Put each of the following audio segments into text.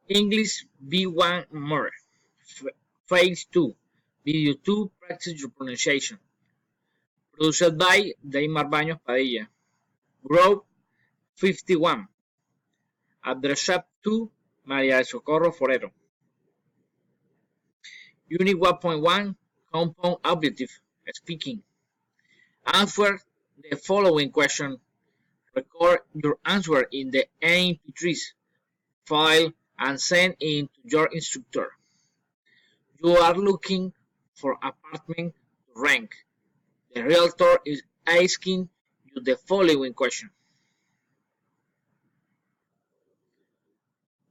English B1 more. Phase 2. Video 2. Practice your pronunciation. Produced by DeymarBaños Padilla. Group 51. Address 2. María del Socorro Forero. Unit 1.1. Compound Objective. Speaking. Answer the following question. Record your answer in the MP3 file and send it to your instructor. You are looking for apartment to rent. The realtor is asking you the following question.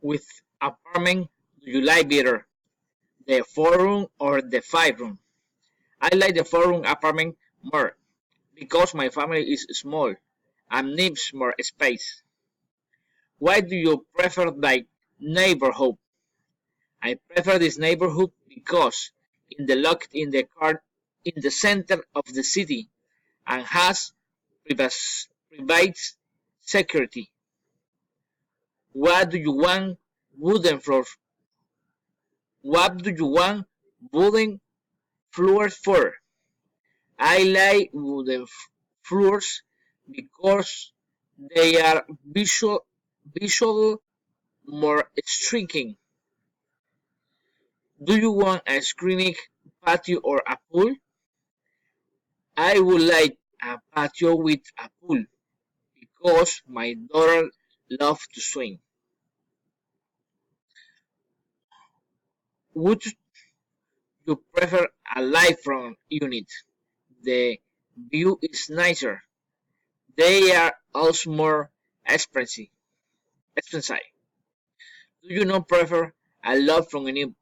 Which apartment do you like better? The 4-room or the 5-room? I like the 4-room apartment more because my family is small and needs more space. Why do you prefer that neighborhood? I prefer this neighborhood because it's located in the center of the city and has private security. What do you want wooden floors? What do you want wooden floors for? I like wooden floors because they are visual more striking. Do you want a scenic patio or a pool? I would like a patio with a pool because my daughter loves to swim. Would you prefer a live front unit? The view is nicer. They are also more expensive. Do you not prefer a love from unit?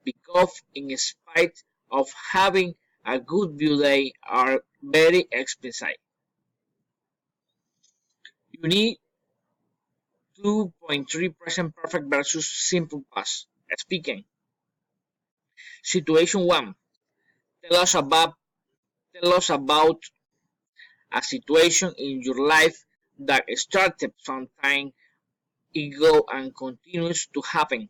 Because in spite of having a good view, they are very expensive. You need 2.3 present perfect versus simple past. Speaking. Situation 1. Tell us about a situation in your life that started some time ago and continues to happen.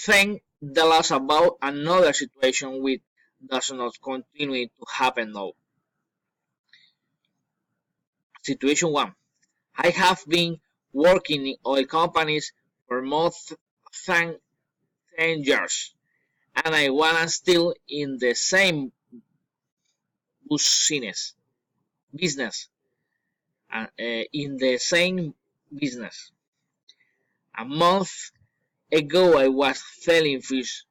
Then tell us about another situation which does not continue to happen now. Situation 1. I have been working in oil companies for more than 10 years and I wanna still in the same business in the same business. A month ago I was selling fish,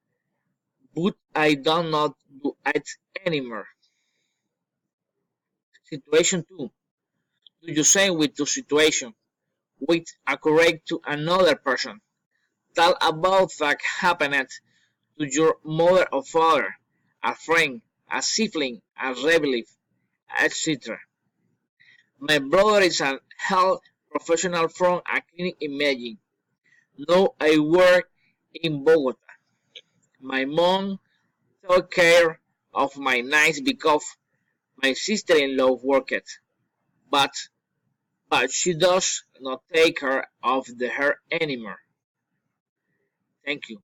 but I do not do it anymore. Situation 2. Do you say with the situation with accurate to another person? Tell about that happened to your mother or father, a friend, a sibling, a relative, etc. My brother is a health professional from a clinic in Medellin. Now I work in Bogota. My mom took care of my niece because my sister-in-law worked, but she does not take care of her anymore. Thank you.